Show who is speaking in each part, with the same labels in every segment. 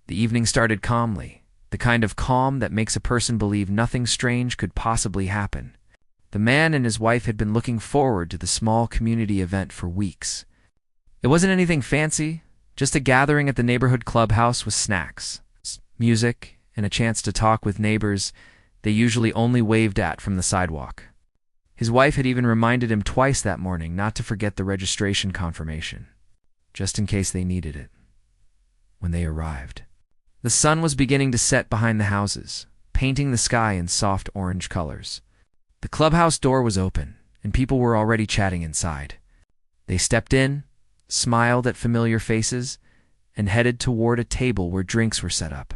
Speaker 1: The evening started calmly, the kind of calm that makes a person believe nothing strange could possibly happen. The man and his wife had been looking forward to the small community event for weeks. It wasn't anything fancy, just a gathering at the neighborhood clubhouse with snacks, music, and a chance to talk with neighbors they usually only waved at from the sidewalk. His wife had even reminded him twice that morning not to forget the registration confirmation, just in case they needed it. When they arrived, the sun was beginning to set behind the houses, painting the sky in soft orange colors. The clubhouse door was open, and people were already chatting inside. They stepped in, smiled at familiar faces, and headed toward a table where drinks were set up.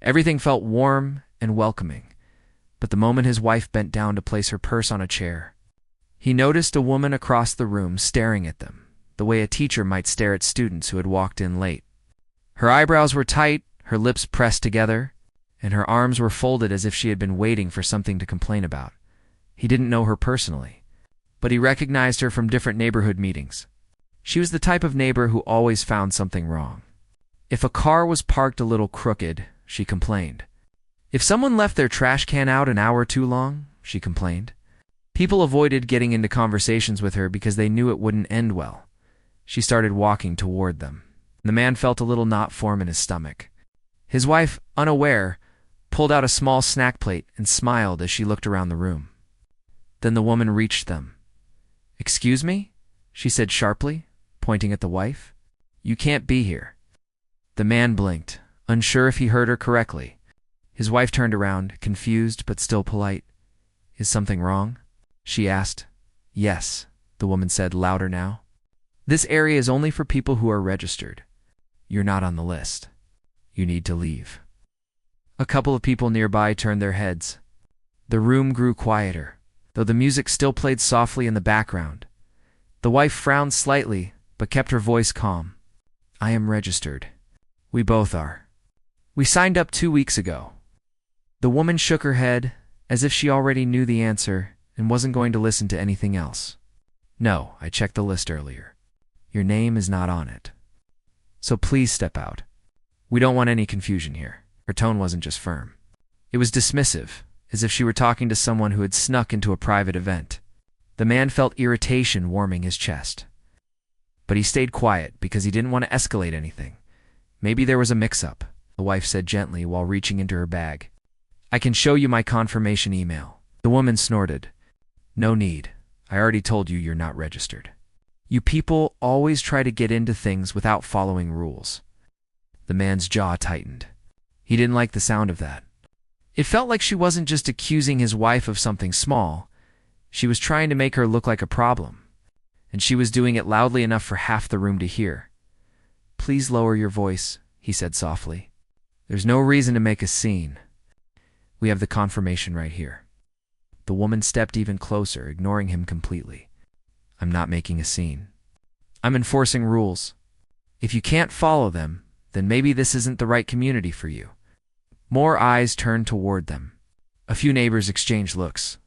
Speaker 1: Everything felt warm and welcoming, but the moment his wife bent down to place her purse on a chair, he noticed a woman across the room staring at them, the way a teacher might stare at students who had walked in late. Her eyebrows were tight, her lips pressed together, and her arms were folded as if she had been waiting for something to complain about. He didn't know her personally, but he recognized her from different neighborhood meetings. She was the type of neighbor who always found something wrong. If a car was parked a little crooked, she complained. If someone left their trash can out an hour too long, she complained. People avoided getting into conversations with her because they knew it wouldn't end well. She started walking toward them. The man felt a little knot form in his stomach. His wife, unaware, pulled out a small snack plate and smiled as she looked around the room. Then the woman reached them. "Excuse me?" she said sharply, pointing at the wife. "You can't be here." The man blinked, unsure if he heard her correctly. His wife turned around, confused but still polite. "Is something wrong?" she asked. "Yes," the woman said, louder now. "This area is only for people who are registered. You're not on the list. You need to leave." A couple of people nearby turned their heads. The room grew quieter, though the music still played softly in the background. The wife frowned slightly, but kept her voice calm. "I am registered. We both are. We signed up 2 weeks ago." The woman shook her head, as if she already knew the answer and wasn't going to listen to anything else. "No, I checked the list earlier. Your name is not on it. So please step out. We don't want any confusion here." Her tone wasn't just firm. It was dismissive, as if she were talking to someone who had snuck into a private event. The man felt irritation warming his chest. But he stayed quiet because he didn't want to escalate anything. "Maybe there was a mix-up," the wife said gently while reaching into her bag. "I can show you my confirmation email." The woman snorted. "No need. I already told you you're not registered. You people always try to get into things without following rules." The man's jaw tightened. He didn't like the sound of that. It felt like she wasn't just accusing his wife of something small. She was trying to make her look like a problem. And she was doing it loudly enough for half the room to hear. "Please lower your voice," he said softly. "There's no reason to make a scene. We have the confirmation right here." The woman stepped even closer, ignoring him completely. "I'm not making a scene. I'm enforcing rules. If you can't follow them, then maybe this isn't the right community for you." More eyes turned toward them. A few neighbors exchanged looks.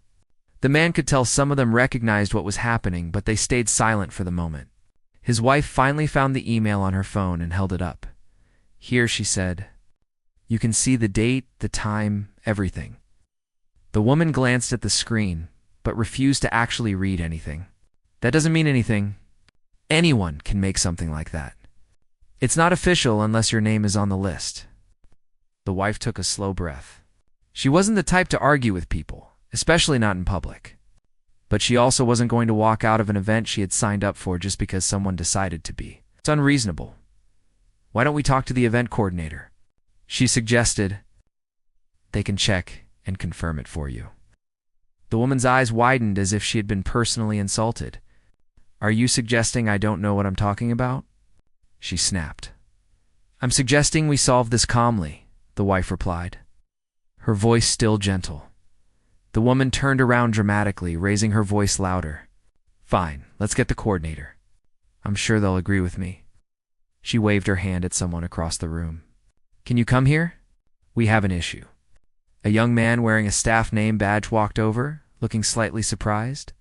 Speaker 1: The man could tell some of them recognized what was happening, but they stayed silent for the moment. His wife finally found the email on her phone and held it up. "Here," she said. "You can see the date, the time, everything." The woman glanced at the screen, but refused to actually read anything. "That doesn't mean anything. Anyone can make something like that. It's not official unless your name is on the list." The wife took a slow breath. She wasn't the type to argue with people, especially not in public. But she also wasn't going to walk out of an event she had signed up for just because someone decided to be. It's unreasonable. "Why don't we talk to the event coordinator?" she suggested. "They can check and confirm it for you." The woman's eyes widened as if she had been personally insulted. "Are you suggesting I don't know what I'm talking about?" she snapped. "I'm suggesting we solve this calmly," the wife replied, her voice still gentle. The woman turned around dramatically, raising her voice louder. "Fine, let's get the coordinator. I'm sure they'll agree with me." She waved her hand at someone across the room. "Can you come here? We have an issue." A young man wearing a staff name badge walked over, looking slightly surprised.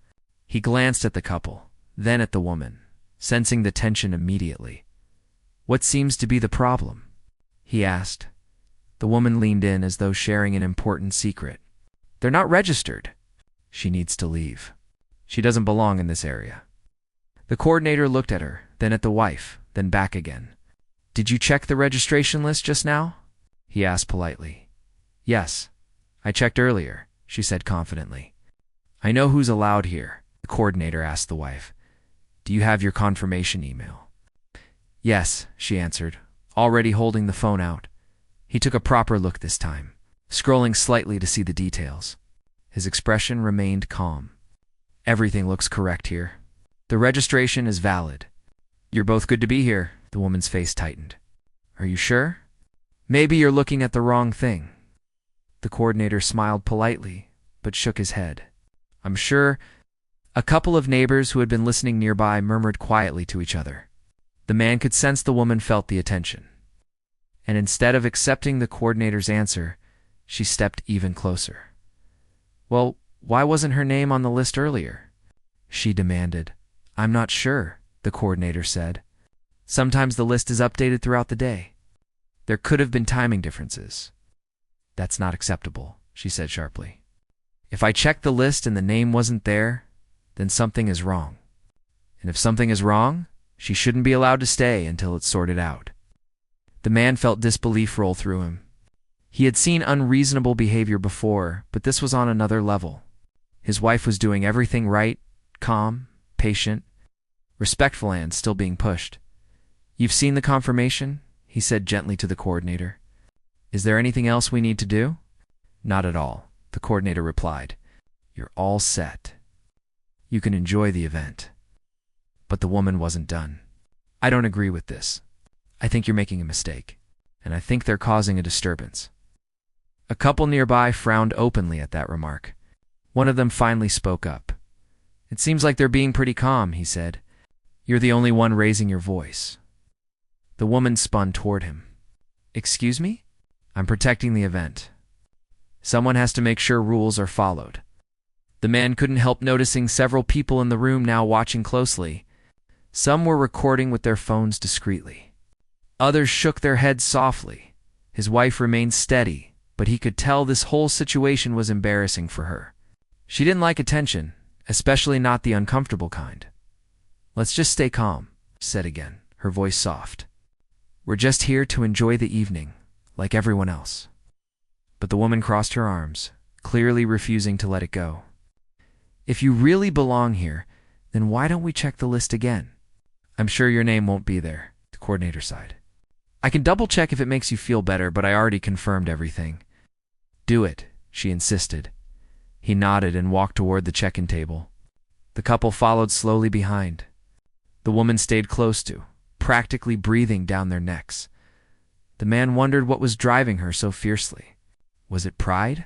Speaker 1: He glanced at the couple, then at the woman, sensing the tension immediately. "What seems to be the problem?" he asked. The woman leaned in as though sharing an important secret. They're not registered. She needs to leave. She doesn't belong in this area. The coordinator looked at her, then at the wife, then back again. Did you check the registration list just now? He asked politely. Yes, I checked earlier, she said confidently. I know who's allowed here, the coordinator asked the wife. Do you have your confirmation email? Yes, she answered, already holding the phone out. He took a proper look this time, scrolling slightly to see the details. His expression remained calm. Everything looks correct here. The registration is valid. You're both good to be here, the woman's face tightened. Are you sure? Maybe you're looking at the wrong thing. The coordinator smiled politely, but shook his head. I'm sure. A couple of neighbors who had been listening nearby murmured quietly to each other. The man could sense the woman felt the attention. And instead of accepting the coordinator's answer, she stepped even closer. Well, why wasn't her name on the list earlier? She demanded. I'm not sure, the coordinator said. Sometimes the list is updated throughout the day. There could have been timing differences. That's not acceptable, she said sharply. If I checked the list and the name wasn't there, then something is wrong. And if something is wrong, she shouldn't be allowed to stay until it's sorted out. The man felt disbelief roll through him. He had seen unreasonable behavior before, but this was on another level. His wife was doing everything right, calm, patient, respectful, and still being pushed. You've seen the confirmation? He said gently to the coordinator. Is there anything else we need to do? Not at all, the coordinator replied. You're all set. You can enjoy the event. But the woman wasn't done. I don't agree with this. I think you're making a mistake, and I think they're causing a disturbance. A couple nearby frowned openly at that remark. One of them finally spoke up. It seems like they're being pretty calm, he said. You're the only one raising your voice. The woman spun toward him. Excuse me? I'm protecting the event. Someone has to make sure rules are followed. The man couldn't help noticing several people in the room now watching closely. Some were recording with their phones discreetly. Others shook their heads softly. His wife remained steady, but he could tell this whole situation was embarrassing for her. She didn't like attention, especially not the uncomfortable kind. Let's just stay calm, she said again, her voice soft. We're just here to enjoy the evening, like everyone else. But the woman crossed her arms, clearly refusing to let it go. If you really belong here, then why don't we check the list again? I'm sure your name won't be there, the coordinator sighed. I can double-check if it makes you feel better, but I already confirmed everything. Do it, she insisted. He nodded and walked toward the check-in table. The couple followed slowly behind. The woman stayed close to, practically breathing down their necks. The man wondered what was driving her so fiercely. Was it pride?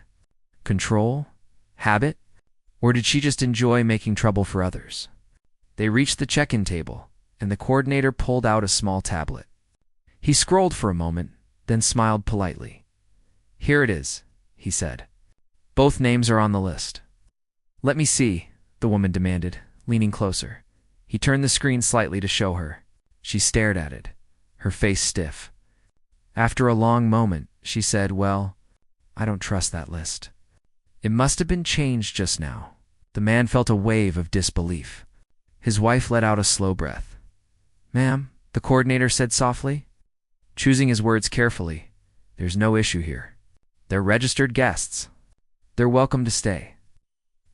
Speaker 1: Control? Habit? Or did she just enjoy making trouble for others? They reached the check-in table, and the coordinator pulled out a small tablet. He scrolled for a moment, then smiled politely. Here it is, he said. Both names are on the list. Let me see, the woman demanded, leaning closer. He turned the screen slightly to show her. She stared at it, her face stiff. After a long moment, she said, Well, I don't trust that list. It must have been changed just now. The man felt a wave of disbelief. His wife let out a slow breath. Ma'am, the coordinator said softly. Choosing his words carefully, there's no issue here. They're registered guests. They're welcome to stay.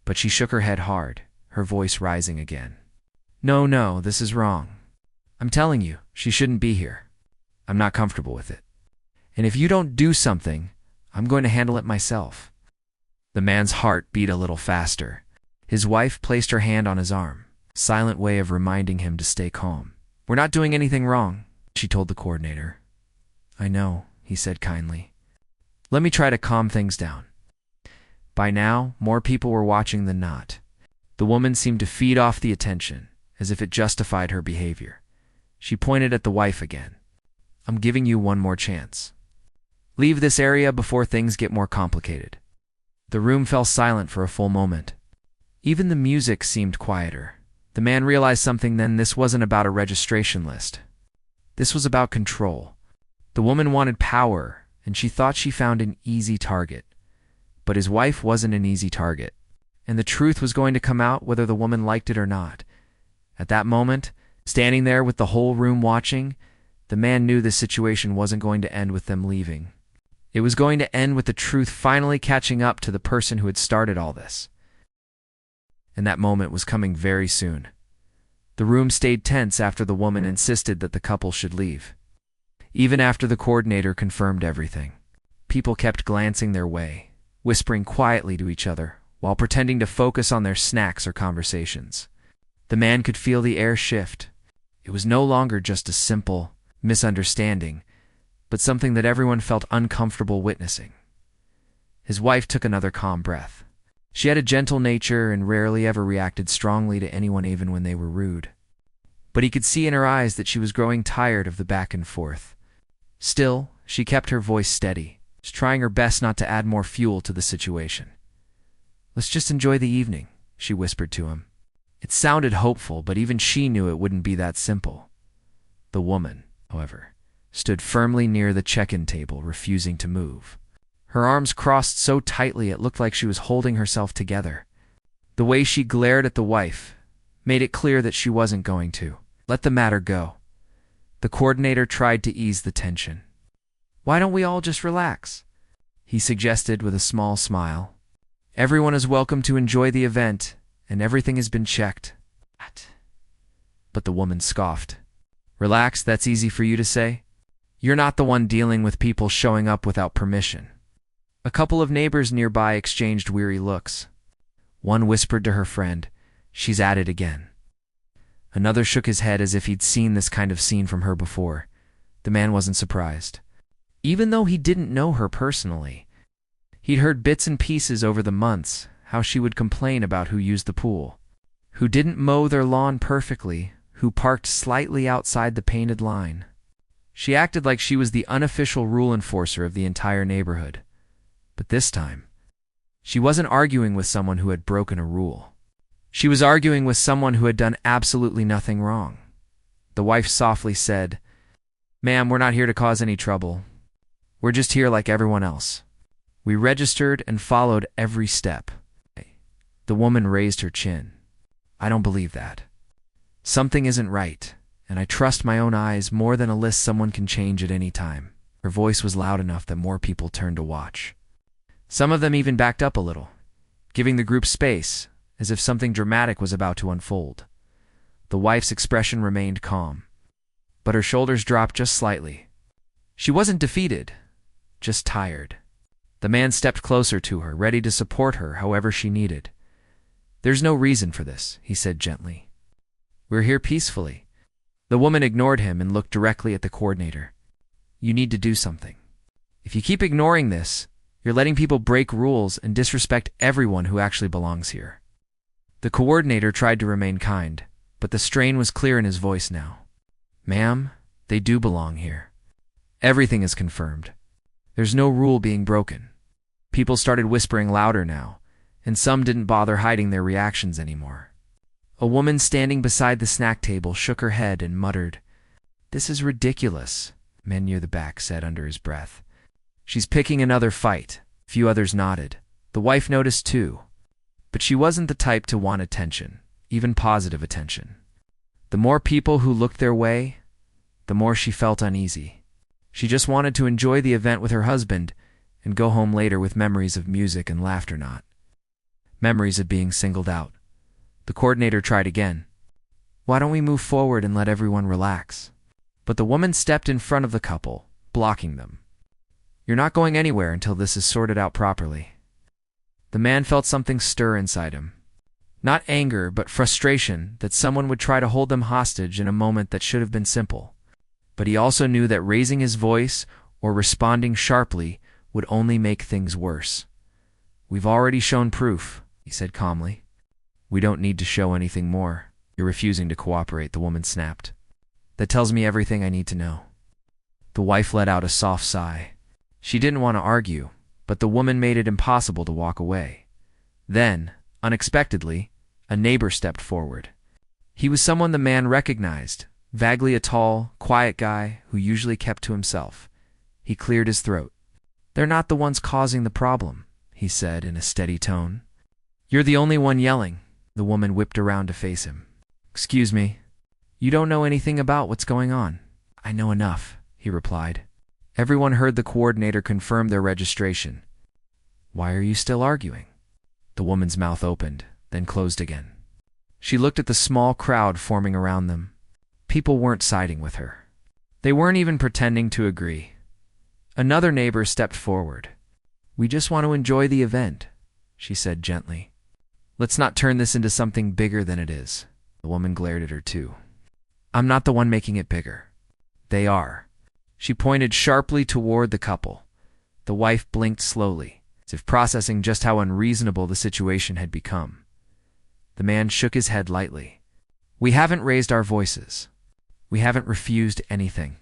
Speaker 1: But she shook her head hard, her voice rising again. No, this is wrong. I'm telling you, she shouldn't be here. I'm not comfortable with it. And if you don't do something, I'm going to handle it myself. The man's heart beat a little faster. His wife placed her hand on his arm, a silent way of reminding him to stay calm. We're not doing anything wrong, she told the coordinator. I know, he said kindly. Let me try to calm things down. By now, more people were watching than not. The woman seemed to feed off the attention, as if it justified her behavior. She pointed at the wife again. I'm giving you one more chance. Leave this area before things get more complicated. The room fell silent for a full moment. Even the music seemed quieter. The man realized something then. This wasn't about a registration list. This was about control. The woman wanted power, and she thought she found an easy target. But his wife wasn't an easy target, and the truth was going to come out whether the woman liked it or not. At that moment, standing there with the whole room watching, the man knew the situation wasn't going to end with them leaving. It was going to end with the truth finally catching up to the person who had started all this. And that moment was coming very soon. The room stayed tense after the woman insisted that the couple should leave. Even after the coordinator confirmed everything, people kept glancing their way, whispering quietly to each other, while pretending to focus on their snacks or conversations. The man could feel the air shift. It was no longer just a simple misunderstanding, but something that everyone felt uncomfortable witnessing. His wife took another calm breath. She had a gentle nature and rarely ever reacted strongly to anyone even when they were rude. But he could see in her eyes that she was growing tired of the back and forth. Still, she kept her voice steady, trying her best not to add more fuel to the situation. "Let's just enjoy the evening," she whispered to him. It sounded hopeful, but even she knew it wouldn't be that simple. The woman, however, stood firmly near the check-in table, refusing to move. Her arms crossed so tightly it looked like she was holding herself together. The way she glared at the wife made it clear that she wasn't going to let the matter go. The coordinator tried to ease the tension. "Why don't we all just relax?" he suggested with a small smile. "Everyone is welcome to enjoy the event, and everything has been checked." But the woman scoffed. "Relax, that's easy for you to say. You're not the one dealing with people showing up without permission." A couple of neighbors nearby exchanged weary looks. One whispered to her friend, "She's at it again." Another shook his head as if he'd seen this kind of scene from her before. The man wasn't surprised. Even though he didn't know her personally, he'd heard bits and pieces over the months how she would complain about who used the pool, who didn't mow their lawn perfectly, who parked slightly outside the painted line. She acted like she was the unofficial rule enforcer of the entire neighborhood. But this time, she wasn't arguing with someone who had broken a rule. She was arguing with someone who had done absolutely nothing wrong. The wife softly said, "Ma'am, we're not here to cause any trouble. We're just here like everyone else. We registered and followed every step." The woman raised her chin. "I don't believe that. Something isn't right, and I trust my own eyes more than a list someone can change at any time." Her voice was loud enough that more people turned to watch. Some of them even backed up a little, giving the group space, as if something dramatic was about to unfold. The wife's expression remained calm, but her shoulders dropped just slightly. She wasn't defeated, just tired. The man stepped closer to her, ready to support her however she needed. "There's no reason for this," he said gently. "We're here peacefully." The woman ignored him and looked directly at the coordinator. "You need to do something. If you keep ignoring this, you're letting people break rules and disrespect everyone who actually belongs here." The coordinator tried to remain kind, but the strain was clear in his voice now. "Ma'am, they do belong here. Everything is confirmed. There's no rule being broken." People started whispering louder now, and some didn't bother hiding their reactions anymore. A woman standing beside the snack table shook her head and muttered, "This is ridiculous," men near the back said under his breath. "She's picking another fight." Few others nodded. The wife noticed too. But she wasn't the type to want attention, even positive attention. The more people who looked their way, the more she felt uneasy. She just wanted to enjoy the event with her husband and go home later with memories of music and laughter, not memories of being singled out. The coordinator tried again. "Why don't we move forward and let everyone relax?" But the woman stepped in front of the couple, blocking them. "You're not going anywhere until this is sorted out properly." The man felt something stir inside him. Not anger, but frustration that someone would try to hold them hostage in a moment that should have been simple. But he also knew that raising his voice or responding sharply would only make things worse. "We've already shown proof," he said calmly. "We don't need to show anything more." "You're refusing to cooperate," the woman snapped. "That tells me everything I need to know." The wife let out a soft sigh. She didn't want to argue, but the woman made it impossible to walk away. Then, unexpectedly, a neighbor stepped forward. He was someone the man recognized, vaguely a tall, quiet guy who usually kept to himself. He cleared his throat. "They're not the ones causing the problem," he said in a steady tone. "You're the only one yelling." The woman whipped around to face him. "Excuse me. You don't know anything about what's going on." "I know enough," he replied. Everyone heard the coordinator confirm their registration. "Why are you still arguing?" The woman's mouth opened, then closed again. She looked at the small crowd forming around them. People weren't siding with her. They weren't even pretending to agree. Another neighbor stepped forward. "We just want to enjoy the event," she said gently. "Let's not turn this into something bigger than it is." The woman glared at her too. "I'm not the one making it bigger. They are." She pointed sharply toward the couple. The wife blinked slowly, as if processing just how unreasonable the situation had become. The man shook his head lightly. "We haven't raised our voices. We haven't refused anything.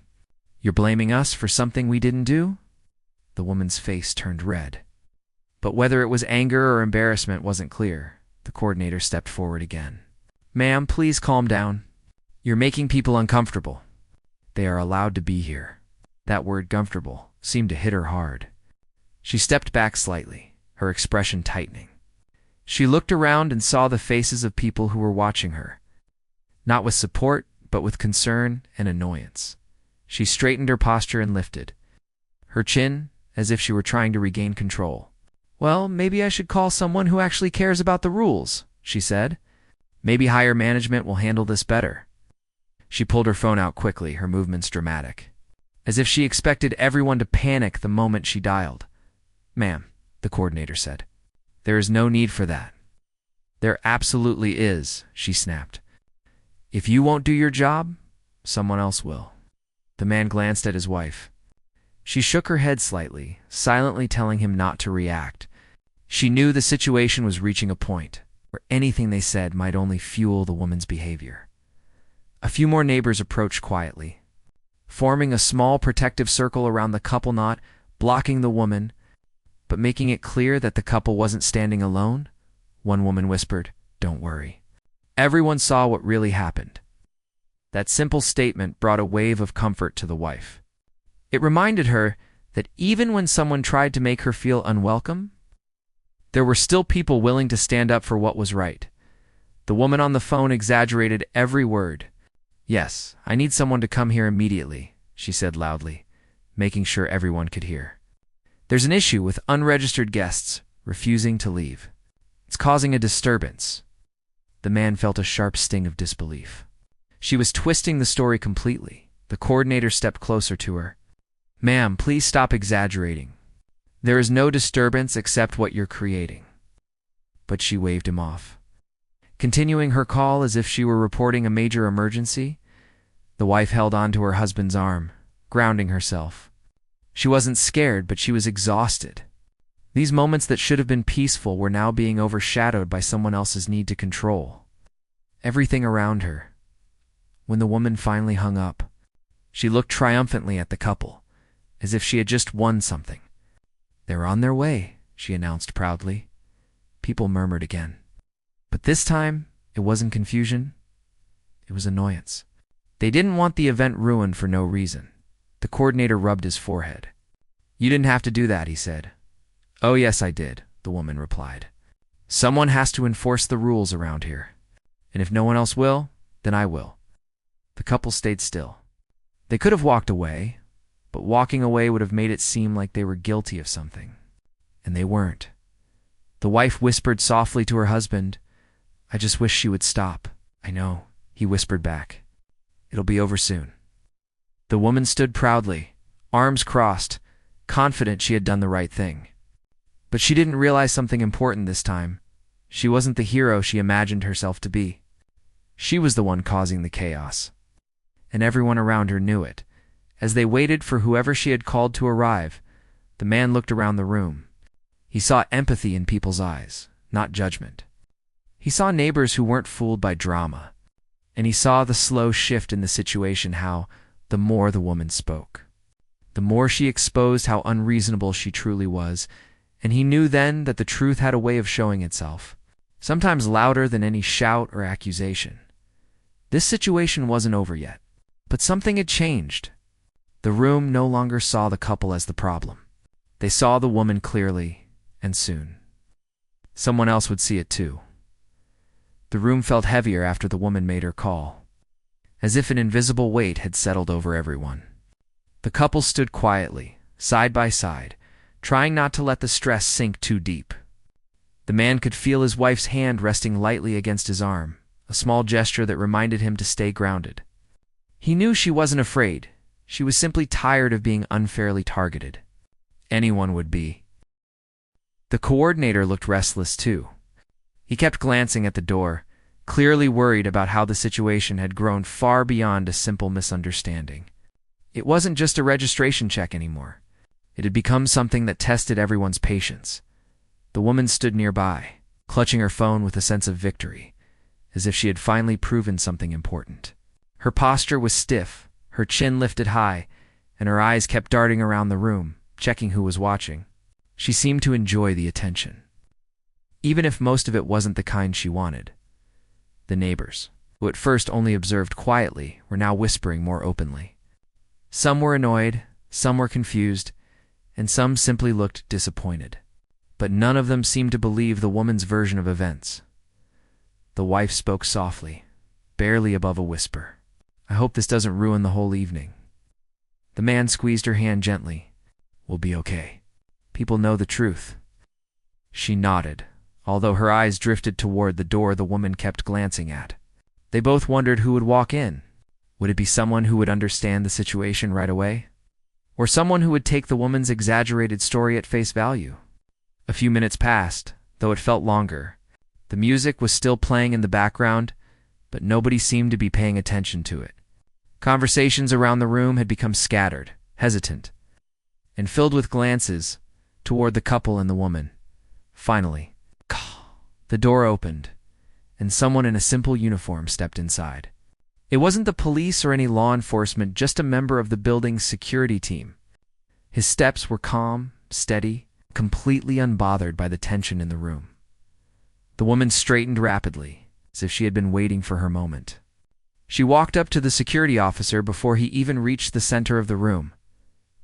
Speaker 1: You're blaming us for something we didn't do?" The woman's face turned red. But whether it was anger or embarrassment wasn't clear. The coordinator stepped forward again. "Ma'am, please calm down. You're making people uncomfortable. They are allowed to be here." That word "comfortable" seemed to hit her hard. She stepped back slightly, her expression tightening. She looked around and saw the faces of people who were watching her, not with support, but with concern and annoyance. She straightened her posture and lifted her chin, as if she were trying to regain control. "Well, maybe I should call someone who actually cares about the rules," she said. "Maybe higher management will handle this better." She pulled her phone out quickly, her movements dramatic, as if she expected everyone to panic the moment she dialed. "Ma'am," the coordinator said, "there is no need for that." "There absolutely is," she snapped. "If you won't do your job, someone else will." The man glanced at his wife. She shook her head slightly, silently telling him not to react. She knew the situation was reaching a point where anything they said might only fuel the woman's behavior. A few more neighbors approached quietly, forming a small protective circle around the couple, not blocking the woman, but making it clear that the couple wasn't standing alone. One woman whispered, "Don't worry." Everyone saw what really happened. That simple statement brought a wave of comfort to the wife. It reminded her that even when someone tried to make her feel unwelcome, there were still people willing to stand up for what was right. The woman on the phone exaggerated every word. "Yes, I need someone to come here immediately," she said loudly, making sure everyone could hear. "There's an issue with unregistered guests refusing to leave. It's causing a disturbance." The man felt a sharp sting of disbelief. She was twisting the story completely. The coordinator stepped closer to her. "Ma'am, please stop exaggerating. There is no disturbance except what you're creating." But she waved him off. Continuing her call as if she were reporting a major emergency, the wife held onto her husband's arm, grounding herself. She wasn't scared, but she was exhausted. These moments that should have been peaceful were now being overshadowed by someone else's need to control everything around her. When the woman finally hung up, she looked triumphantly at the couple, as if she had just won something. "They're on their way," she announced proudly. People murmured again. But this time, it wasn't confusion. It was annoyance. They didn't want the event ruined for no reason. The coordinator rubbed his forehead. "You didn't have to do that," he said. "Oh yes, I did," the woman replied. "Someone has to enforce the rules around here. And if no one else will, then I will." The couple stayed still. They could have walked away, but walking away would have made it seem like they were guilty of something. And they weren't. The wife whispered softly to her husband, "I just wish she would stop." "I know," he whispered back. "It'll be over soon." The woman stood proudly, arms crossed, confident she had done the right thing. But she didn't realize something important this time. She wasn't the hero she imagined herself to be. She was the one causing the chaos. And everyone around her knew it. As they waited for whoever she had called to arrive, the man looked around the room. He saw empathy in people's eyes, not judgment. He saw neighbors who weren't fooled by drama. And he saw the slow shift in the situation, how, the more the woman spoke, the more she exposed how unreasonable she truly was, and he knew then that the truth had a way of showing itself, sometimes louder than any shout or accusation. This situation wasn't over yet, but something had changed. The room no longer saw the couple as the problem. They saw the woman clearly, and soon. Someone else would see it too. The room felt heavier after the woman made her call, as if an invisible weight had settled over everyone. The couple stood quietly, side by side, trying not to let the stress sink too deep. The man could feel his wife's hand resting lightly against his arm, a small gesture that reminded him to stay grounded. He knew she wasn't afraid. She was simply tired of being unfairly targeted. Anyone would be. The coordinator looked restless too. He kept glancing at the door, clearly worried about how the situation had grown far beyond a simple misunderstanding. It wasn't just a registration check anymore. It had become something that tested everyone's patience. The woman stood nearby, clutching her phone with a sense of victory, as if she had finally proven something important. Her posture was stiff, her chin lifted high, and her eyes kept darting around the room, checking who was watching. She seemed to enjoy the attention, even if most of it wasn't the kind she wanted. The neighbors, who at first only observed quietly, were now whispering more openly. Some were annoyed, some were confused, and some simply looked disappointed. But none of them seemed to believe the woman's version of events. The wife spoke softly, barely above a whisper. "I hope this doesn't ruin the whole evening." The man squeezed her hand gently. "We'll be okay. People know the truth." She nodded, although her eyes drifted toward the door the woman kept glancing at. They both wondered who would walk in. Would it be someone who would understand the situation right away? Or someone who would take the woman's exaggerated story at face value? A few minutes passed, though it felt longer. The music was still playing in the background, but nobody seemed to be paying attention to it. Conversations around the room had become scattered, hesitant, and filled with glances toward the couple and the woman. Finally, the door opened, and someone in a simple uniform stepped inside. It wasn't the police or any law enforcement, just a member of the building's security team. His steps were calm, steady, completely unbothered by the tension in the room. The woman straightened rapidly, as if she had been waiting for her moment. She walked up to the security officer before he even reached the center of the room.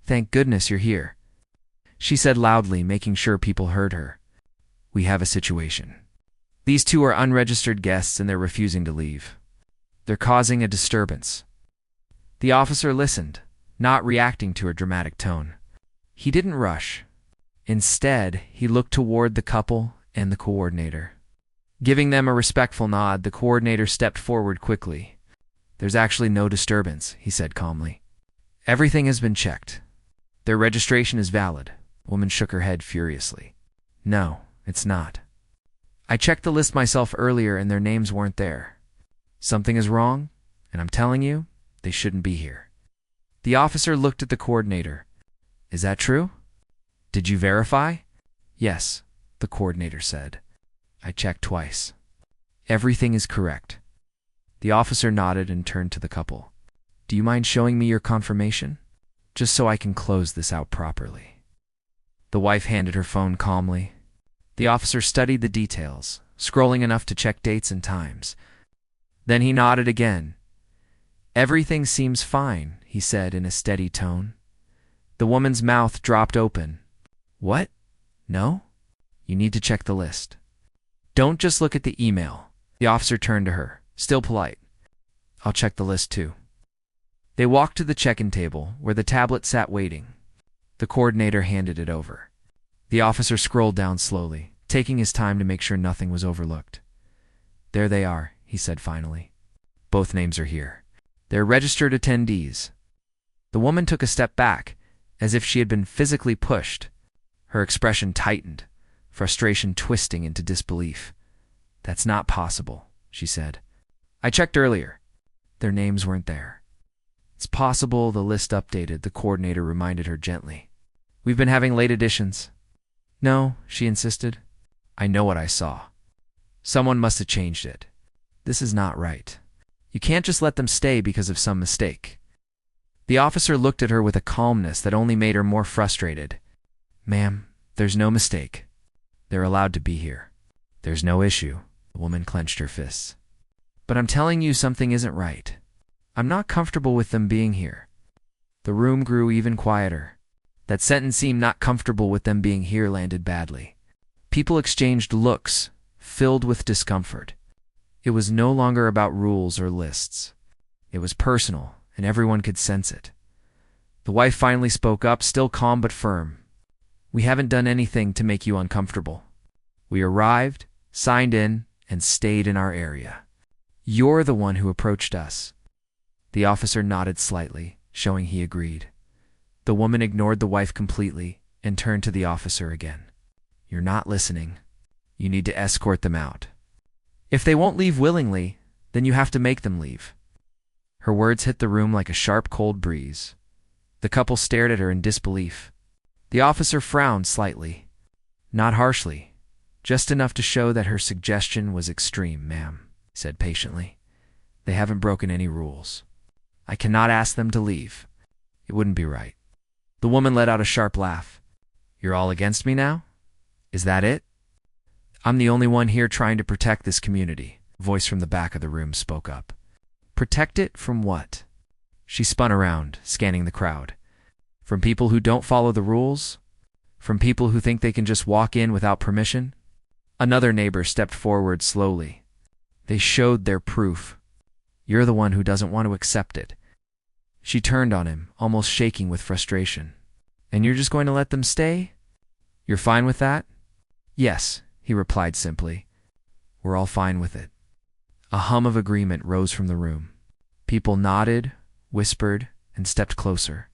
Speaker 1: "Thank goodness you're here," she said loudly, making sure people heard her. "We have a situation. These two are unregistered guests and they're refusing to leave. They're causing a disturbance." The officer listened, not reacting to her dramatic tone. He didn't rush. Instead, he looked toward the couple and the coordinator. Giving them a respectful nod, the coordinator stepped forward quickly. "There's actually no disturbance," he said calmly. "Everything has been checked. Their registration is valid." The woman shook her head furiously. "No, it's not. I checked the list myself earlier and their names weren't there. Something is wrong, and I'm telling you, they shouldn't be here." The officer looked at the coordinator. "Is that true? Did you verify?" "Yes," the coordinator said. "I checked twice. Everything is correct." The officer nodded and turned to the couple. "Do you mind showing me your confirmation? Just so I can close this out properly." The wife handed her phone calmly. The officer studied the details, scrolling enough to check dates and times. Then he nodded again. "Everything seems fine," he said in a steady tone. The woman's mouth dropped open. "What? No? You need to check the list. Don't just look at the email." The officer turned to her, still polite. "I'll check the list too." They walked to the check-in table, where the tablet sat waiting. The coordinator handed it over. The officer scrolled down slowly, taking his time to make sure nothing was overlooked. "There they are," he said finally. "Both names are here. They're registered attendees." The woman took a step back, as if she had been physically pushed. Her expression tightened, frustration twisting into disbelief. "That's not possible," she said. "I checked earlier. Their names weren't there." "It's possible the list updated," the coordinator reminded her gently. "We've been having late additions." "No," she insisted. "I know what I saw. Someone must have changed it. This is not right. You can't just let them stay because of some mistake." The officer looked at her with a calmness that only made her more frustrated. "Ma'am, there's no mistake. They're allowed to be here. There's no issue." The woman clenched her fists. "But I'm telling you something isn't right. I'm not comfortable with them being here." The room grew even quieter. That sentence seemed not comfortable with them being here landed badly. People exchanged looks, filled with discomfort. It was no longer about rules or lists. It was personal, and everyone could sense it. The wife finally spoke up, still calm but firm. "We haven't done anything to make you uncomfortable. We arrived, signed in, and stayed in our area. You're the one who approached us." The officer nodded slightly, showing he agreed. The woman ignored the wife completely and turned to the officer again. "You're not listening. You need to escort them out. If they won't leave willingly, then you have to make them leave." Her words hit the room like a sharp, cold breeze. The couple stared at her in disbelief. The officer frowned slightly. Not harshly, just enough to show that her suggestion was extreme. "Ma'am," he said patiently, "they haven't broken any rules. I cannot ask them to leave. It wouldn't be right." The woman let out a sharp laugh. "You're all against me now? Is that it?" "I'm the only one here trying to protect this community," a voice from the back of the room spoke up. "Protect it from what?" She spun around, scanning the crowd. "From people who don't follow the rules? From people who think they can just walk in without permission?" Another neighbor stepped forward slowly. "They showed their proof. You're the one who doesn't want to accept it." She turned on him, almost shaking with frustration. "And you're just going to let them stay? You're fine with that?" "Yes," he replied simply. "We're all fine with it." A hum of agreement rose from the room. People nodded, whispered, and stepped closer.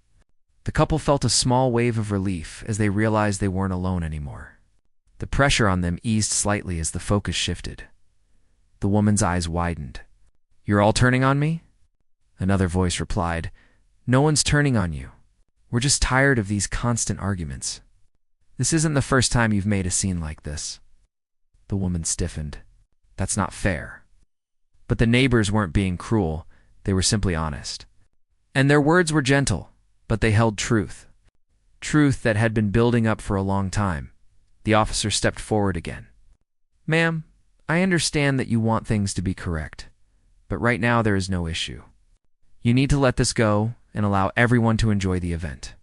Speaker 1: The couple felt a small wave of relief as they realized they weren't alone anymore. The pressure on them eased slightly as the focus shifted. The woman's eyes widened. "You're all turning on me?" Another voice replied, "No one's turning on you. We're just tired of these constant arguments. This isn't the first time you've made a scene like this." The woman stiffened. "That's not fair." But the neighbors weren't being cruel. They were simply honest. And their words were gentle, but they held truth. Truth that had been building up for a long time. The officer stepped forward again. "Ma'am, I understand that you want things to be correct, but right now there is no issue. You need to let this go and allow everyone to enjoy the event."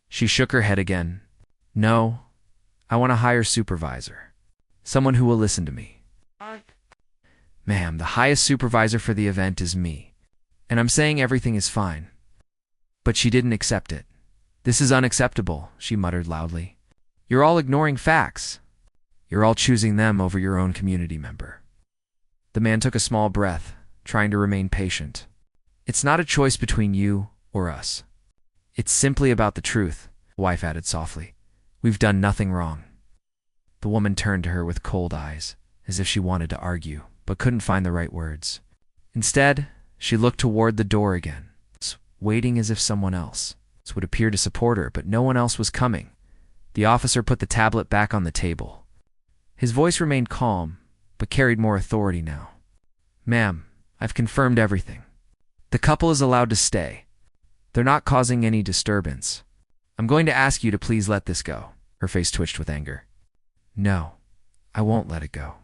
Speaker 1: She shook her head again. "No, I want to hire a supervisor. Someone who will listen to me." "Ma'am, the highest supervisor for the event is me, and I'm saying everything is fine." But she didn't accept it. "This is unacceptable," she muttered loudly. "You're all ignoring facts. You're all choosing them over your own community member." The man took a small breath, trying to remain patient. "It's not a choice between you or us. It's simply about the truth," the wife added softly. "We've done nothing wrong." The woman turned to her with cold eyes, as if she wanted to argue, but couldn't find the right words. Instead, she looked toward the door again, waiting as if someone else would appear to support her, but no one else was coming. The officer put the tablet back on the table. His voice remained calm, but carried more authority now. "Ma'am, I've confirmed everything. The couple is allowed to stay. They're not causing any disturbance. I'm going to ask you to please let this go." Her face twitched with anger. "No, I won't let it go."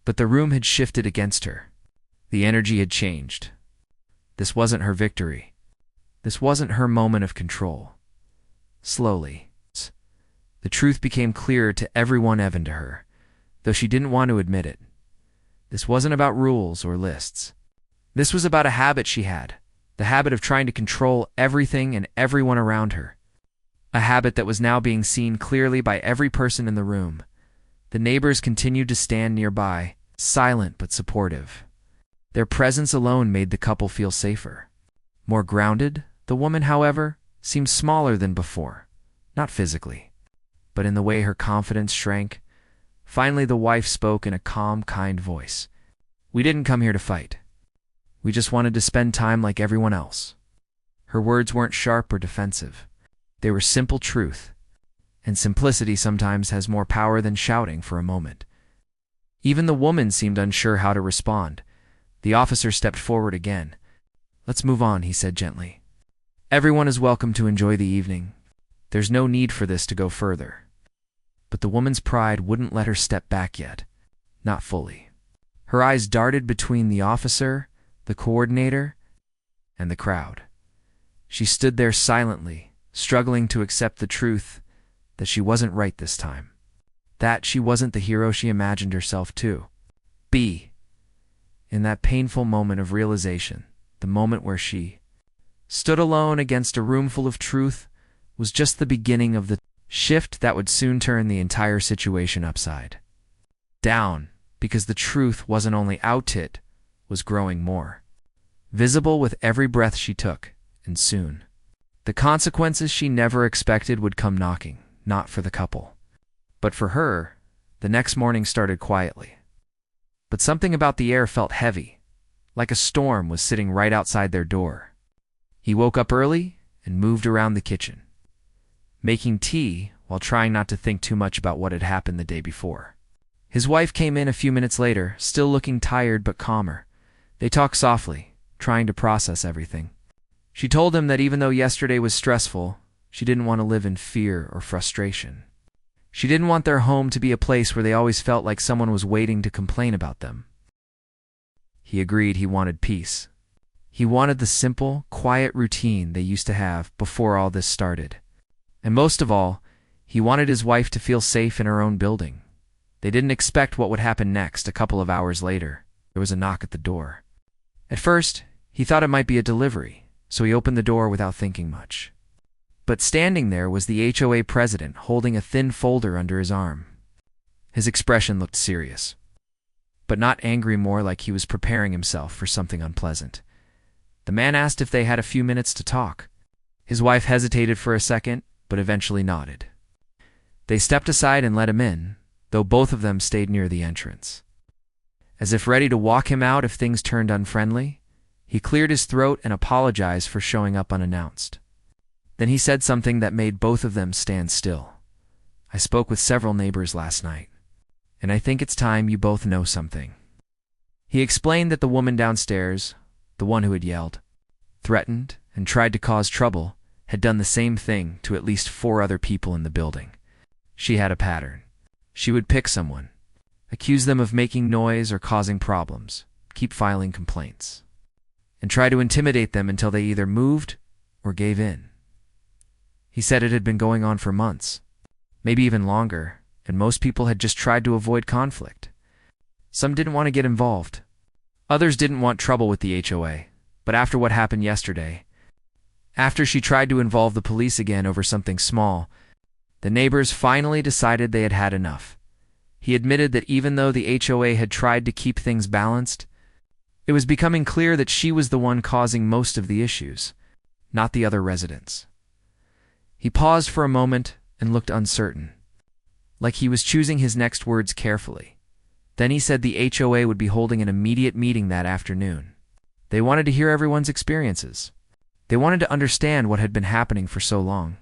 Speaker 1: But the room had shifted against her. The energy had changed. This wasn't her victory. This wasn't her moment of control. Slowly, the truth became clearer to everyone even to her, though she didn't want to admit it. This wasn't about rules or lists. This was about a habit she had, the habit of trying to control everything and everyone around her. A habit that was now being seen clearly by every person in the room. The neighbors continued to stand nearby, silent but supportive. Their presence alone made the couple feel safer. More grounded, the woman, however, seemed smaller than before, not physically, but in the way her confidence shrank. Finally, the wife spoke in a calm, kind voice. "We didn't come here to fight. We just wanted to spend time like everyone else." Her words weren't sharp or defensive. They were simple truth, and simplicity sometimes has more power than shouting for a moment. Even the woman seemed unsure how to respond. The officer stepped forward again. "Let's move on," he said gently. "Everyone is welcome to enjoy the evening. There's no need for this to go further." But the woman's pride wouldn't let her step back yet. Not fully. Her eyes darted between the officer, the coordinator, and the crowd. She stood there silently, struggling to accept the truth that she wasn't right this time, that she wasn't the hero she imagined herself to be. In that painful moment of realization, the moment where she stood alone against a room full of truth, was just the beginning of the shift that would soon turn the entire situation upside down, because the truth wasn't only out, it was growing more visible with every breath she took, and soon the consequences she never expected would come knocking, not for the couple, but for her. The next morning started quietly, but something about the air felt heavy, like a storm was sitting right outside their door. He woke up early and moved around the kitchen, making tea while trying not to think too much about what had happened the day before. His wife came in a few minutes later, still looking tired but calmer. They talked softly, trying to process everything. She told him that even though yesterday was stressful, she didn't want to live in fear or frustration. She didn't want their home to be a place where they always felt like someone was waiting to complain about them. He agreed he wanted peace. He wanted the simple, quiet routine they used to have before all this started. And most of all, he wanted his wife to feel safe in her own building. They didn't expect what would happen next. A couple of hours later, there was a knock at the door. At first, he thought it might be a delivery, so he opened the door without thinking much. But standing there was the HOA president holding a thin folder under his arm. His expression looked serious, but not angry, more like he was preparing himself for something unpleasant. The man asked if they had a few minutes to talk. His wife hesitated for a second, but eventually nodded. They stepped aside and let him in, though both of them stayed near the entrance. As if ready to walk him out if things turned unfriendly, he cleared his throat and apologized for showing up unannounced. Then he said something that made both of them stand still. "I spoke with several neighbors last night, and I think it's time you both know something." He explained that the woman downstairs, the one who had yelled, threatened, and tried to cause trouble, had done the same thing to at least 4 other people in the building. She had a pattern. She would pick someone, accuse them of making noise or causing problems, keep filing complaints, and try to intimidate them until they either moved or gave in. He said it had been going on for months, maybe even longer, and most people had just tried to avoid conflict. Some didn't want to get involved. Others didn't want trouble with the HOA, but after what happened yesterday, after she tried to involve the police again over something small, the neighbors finally decided they had had enough. He admitted that even though the HOA had tried to keep things balanced, it was becoming clear that she was the one causing most of the issues, not the other residents. He paused for a moment and looked uncertain, like he was choosing his next words carefully. Then he said the HOA would be holding an immediate meeting that afternoon. They wanted to hear everyone's experiences. They wanted to understand what had been happening for so long.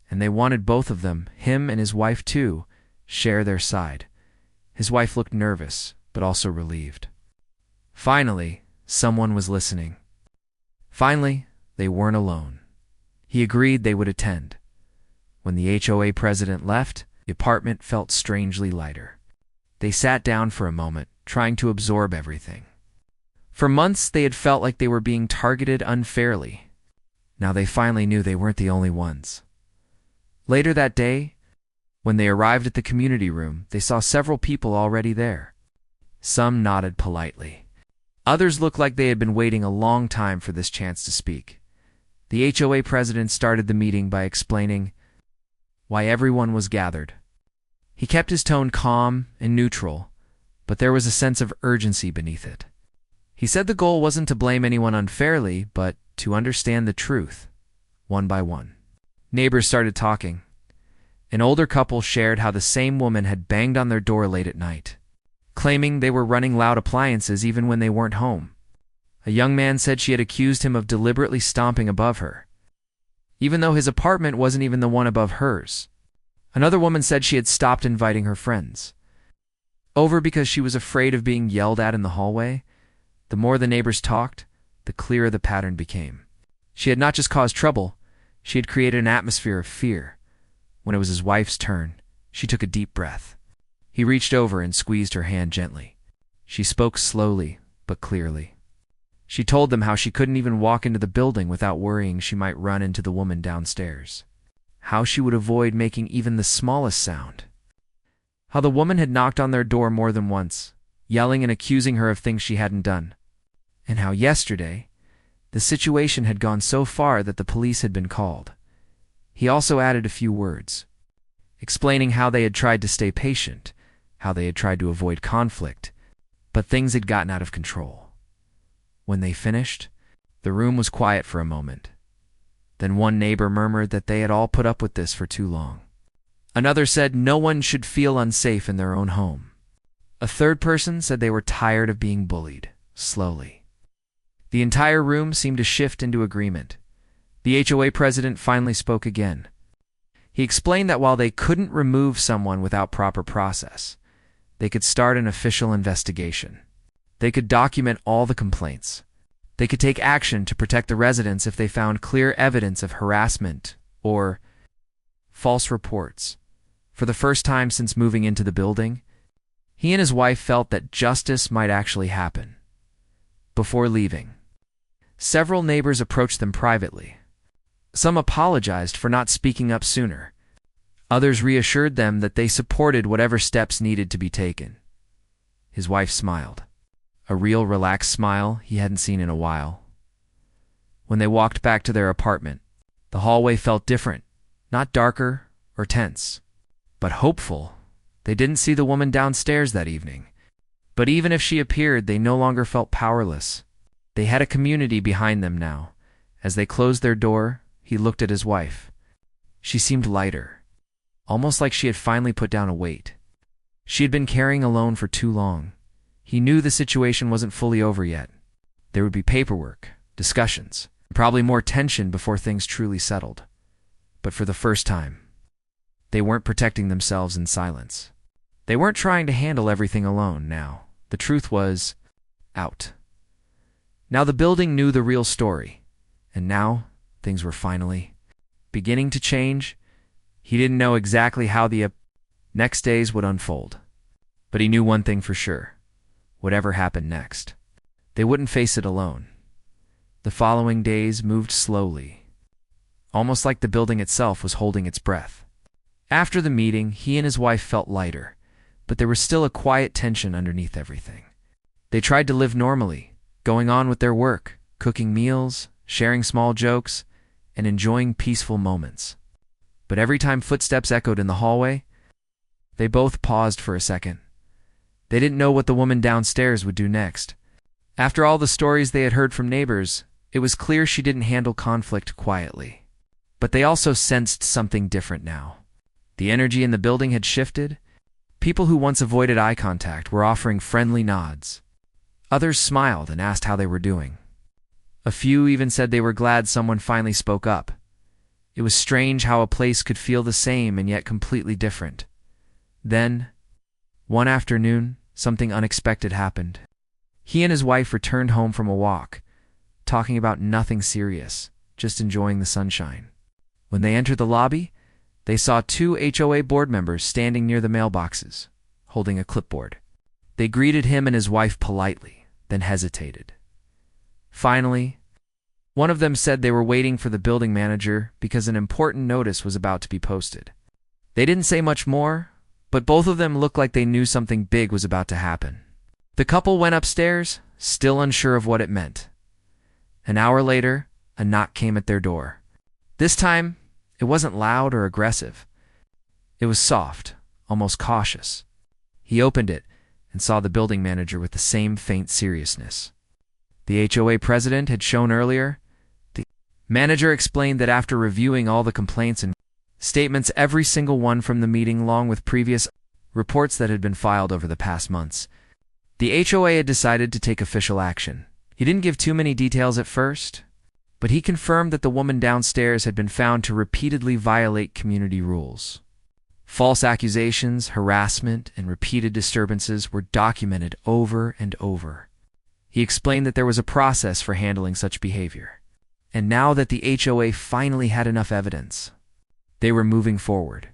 Speaker 1: And they wanted both of them, him and his wife too, share their side. His wife looked nervous, but also relieved. Finally, someone was listening. Finally, they weren't alone. He agreed they would attend. When the HOA president left, the apartment felt strangely lighter. They sat down for a moment, trying to absorb everything. For months, they had felt like they were being targeted unfairly. Now they finally knew they weren't the only ones. Later that day, when they arrived at the community room, they saw several people already there. Some nodded politely. Others looked like they had been waiting a long time for this chance to speak. The HOA president started the meeting by explaining why everyone was gathered. He kept his tone calm and neutral, but there was a sense of urgency beneath it. He said the goal wasn't to blame anyone unfairly, but to understand the truth, one by one. Neighbors started talking. An older couple shared how the same woman had banged on their door late at night, claiming they were running loud appliances even when they weren't home. A young man said she had accused him of deliberately stomping above her, even though his apartment wasn't even the one above hers. Another woman said she had stopped inviting her friends over because she was afraid of being yelled at in the hallway. The more the neighbors talked, the clearer the pattern became. She had not just caused trouble, she had created an atmosphere of fear. When it was his wife's turn, she took a deep breath. He reached over and squeezed her hand gently. She spoke slowly but clearly. She told them how she couldn't even walk into the building without worrying she might run into the woman downstairs. How she would avoid making even the smallest sound. How the woman had knocked on their door more than once, yelling and accusing her of things she hadn't done. And how yesterday, the situation had gone so far that the police had been called. He also added a few words, explaining how they had tried to stay patient, how they had tried to avoid conflict, but things had gotten out of control. When they finished, the room was quiet for a moment. Then one neighbor murmured that they had all put up with this for too long. Another said no one should feel unsafe in their own home. A third person said they were tired of being bullied, slowly. The entire room seemed to shift into agreement. The HOA president finally spoke again. He explained that while they couldn't remove someone without proper process, they could start an official investigation. They could document all the complaints. They could take action to protect the residents if they found clear evidence of harassment or false reports. For the first time since moving into the building, he and his wife felt that justice might actually happen. Before leaving, several neighbors approached them privately. Some apologized for not speaking up sooner. Others reassured them that they supported whatever steps needed to be taken. His wife smiled. A real relaxed smile he hadn't seen in a while. When they walked back to their apartment, the hallway felt different, not darker or tense, but hopeful. They didn't see the woman downstairs that evening. But even if she appeared, they no longer felt powerless. They had a community behind them now. As they closed their door, he looked at his wife. She seemed lighter, almost like she had finally put down a weight. She had been carrying alone for too long. He knew the situation wasn't fully over yet. There would be paperwork, discussions, and probably more tension before things truly settled. But for the first time, they weren't protecting themselves in silence. They weren't trying to handle everything alone now. The truth was out. Now the building knew the real story, and now things were finally beginning to change. He didn't know exactly how the next days would unfold, but he knew one thing for sure. Whatever happened next, they wouldn't face it alone. The following days moved slowly, almost like the building itself was holding its breath. After the meeting, he and his wife felt lighter, but there was still a quiet tension underneath everything. They tried to live normally, going on with their work, cooking meals, sharing small jokes, and enjoying peaceful moments. But every time footsteps echoed in the hallway, they both paused for a second. They didn't know what the woman downstairs would do next. After all the stories they had heard from neighbors, it was clear she didn't handle conflict quietly. But they also sensed something different now. The energy in the building had shifted. People who once avoided eye contact were offering friendly nods. Others smiled and asked how they were doing. A few even said they were glad someone finally spoke up. It was strange how a place could feel the same and yet completely different. Then, one afternoon, something unexpected happened. He and his wife returned home from a walk, talking about nothing serious, just enjoying the sunshine. When they entered the lobby, they saw two HOA board members standing near the mailboxes, holding a clipboard. They greeted him and his wife politely, then hesitated. Finally, one of them said they were waiting for the building manager because an important notice was about to be posted. They didn't say much more, but both of them looked like they knew something big was about to happen. The couple went upstairs, still unsure of what it meant. An hour later, a knock came at their door. This time, it wasn't loud or aggressive. It was soft, almost cautious. He opened it and saw the building manager with the same faint seriousness. The HOA president had shown earlier. The manager explained that after reviewing all the complaints and statements, every single one from the meeting, along with previous reports that had been filed over the past months, the HOA had decided to take official action. He didn't give too many details at first, but he confirmed that the woman downstairs had been found to repeatedly violate community rules. False accusations, harassment, and repeated disturbances were documented over and over. He explained that there was a process for handling such behavior, and now that the HOA finally had enough evidence, they were moving forward.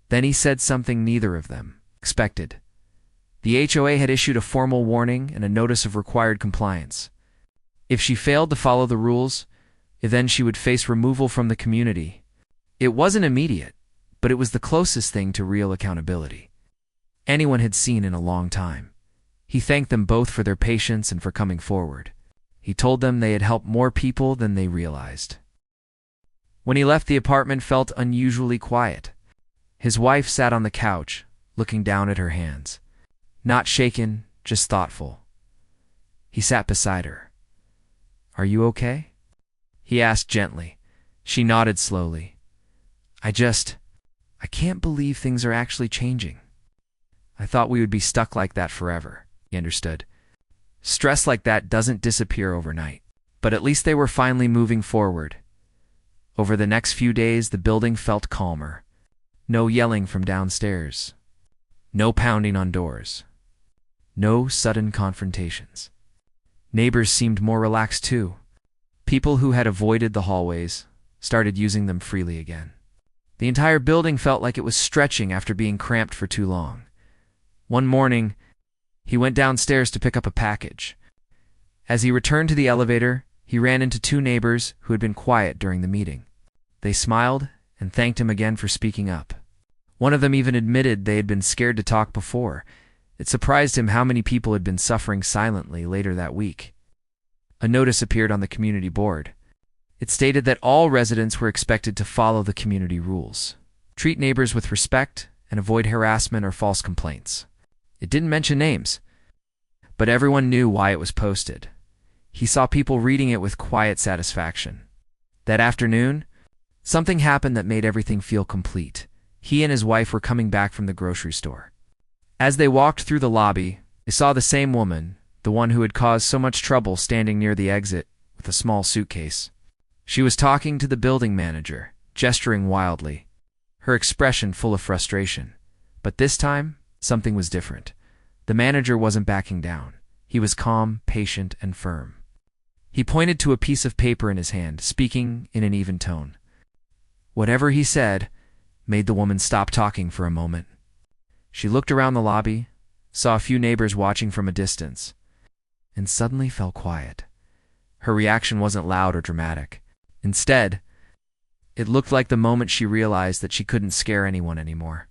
Speaker 1: Then he said something neither of them expected. The HOA had issued a formal warning and a notice of required compliance. If she failed to follow the rules, then she would face removal from the community. It wasn't immediate, but it was the closest thing to real accountability anyone had seen in a long time. He thanked them both for their patience and for coming forward. He told them they had helped more people than they realized. When he left, the apartment felt unusually quiet. His wife sat on the couch, looking down at her hands. Not shaken, just thoughtful. He sat beside her. "Are you okay?" he asked gently. She nodded slowly. I can't believe things are actually changing. I thought we would be stuck like that forever," he understood. Stress like that doesn't disappear overnight. But at least they were finally moving forward. Over the next few days, the building felt calmer. No yelling from downstairs. No pounding on doors. No sudden confrontations. Neighbors seemed more relaxed too. People who had avoided the hallways started using them freely again. The entire building felt like it was stretching after being cramped for too long. One morning, he went downstairs to pick up a package. As he returned to the elevator, he ran into two neighbors who had been quiet during the meeting. They smiled and thanked him again for speaking up. One of them even admitted they had been scared to talk before. It surprised him how many people had been suffering silently later that week. A notice appeared on the community board. It stated that all residents were expected to follow the community rules, treat neighbors with respect, and avoid harassment or false complaints. It didn't mention names, but everyone knew why it was posted. He saw people reading it with quiet satisfaction. That afternoon, something happened that made everything feel complete. He and his wife were coming back from the grocery store. As they walked through the lobby, they saw the same woman, the one who had caused so much trouble, standing near the exit with a small suitcase. She was talking to the building manager, gesturing wildly, her expression full of frustration. But this time, something was different. The manager wasn't backing down. He was calm, patient, and firm. He pointed to a piece of paper in his hand, speaking in an even tone. Whatever he said made the woman stop talking for a moment. She looked around the lobby, saw a few neighbors watching from a distance, and suddenly fell quiet. Her reaction wasn't loud or dramatic. Instead, it looked like the moment she realized that she couldn't scare anyone anymore.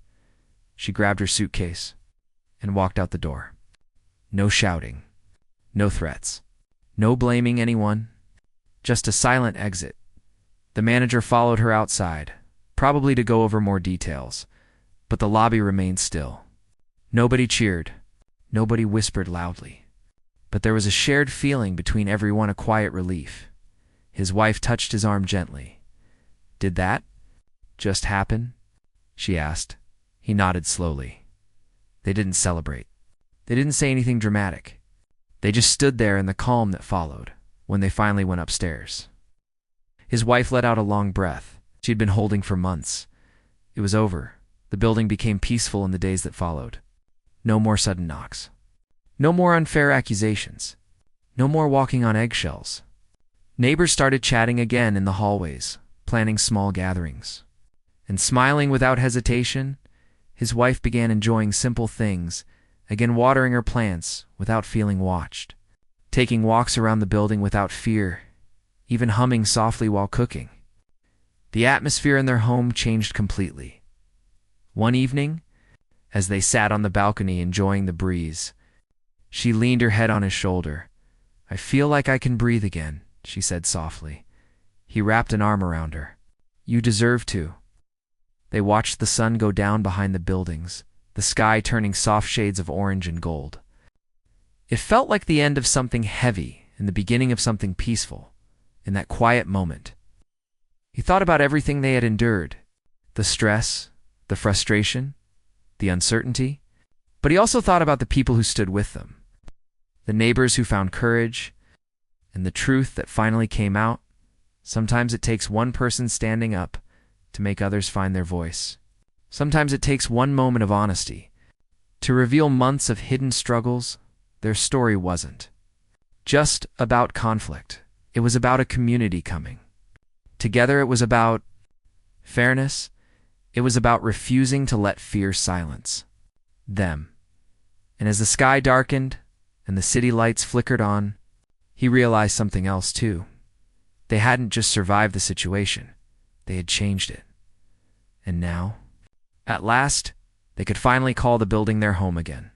Speaker 1: She grabbed her suitcase and walked out the door. No shouting, no threats, no blaming anyone, just a silent exit. The manager followed her outside, probably to go over more details, but the lobby remained still. Nobody cheered, nobody whispered loudly, but there was a shared feeling between everyone, a quiet relief. His wife touched his arm gently. "Did that just happen?" she asked. He nodded slowly. They didn't celebrate. They didn't say anything dramatic. They just stood there in the calm that followed when they finally went upstairs. His wife let out a long breath she'd been holding for months. It was over. The building became peaceful in the days that followed. No more sudden knocks. No more unfair accusations. No more walking on eggshells. Neighbors started chatting again in the hallways, planning small gatherings. And smiling without hesitation, his wife began enjoying simple things, again watering her plants without feeling watched, taking walks around the building without fear, even humming softly while cooking. The atmosphere in their home changed completely. One evening, as they sat on the balcony enjoying the breeze, she leaned her head on his shoulder. "I feel like I can breathe again," she said softly. He wrapped an arm around her. "You deserve to." They watched the sun go down behind the buildings, the sky turning soft shades of orange and gold. It felt like the end of something heavy and the beginning of something peaceful, in that quiet moment. He thought about everything they had endured, the stress, the frustration, the uncertainty, but he also thought about the people who stood with them, the neighbors who found courage, and the truth that finally came out. Sometimes it takes one person standing up to make others find their voice. Sometimes it takes one moment of honesty to reveal months of hidden struggles. Their story wasn't just about conflict. It was about a community coming together. It was about fairness. It was about refusing to let fear silence them. And as the sky darkened and the city lights flickered on, He realized something else too. They hadn't just survived the situation, they had changed it. And now, at last, they could finally call the building their home again.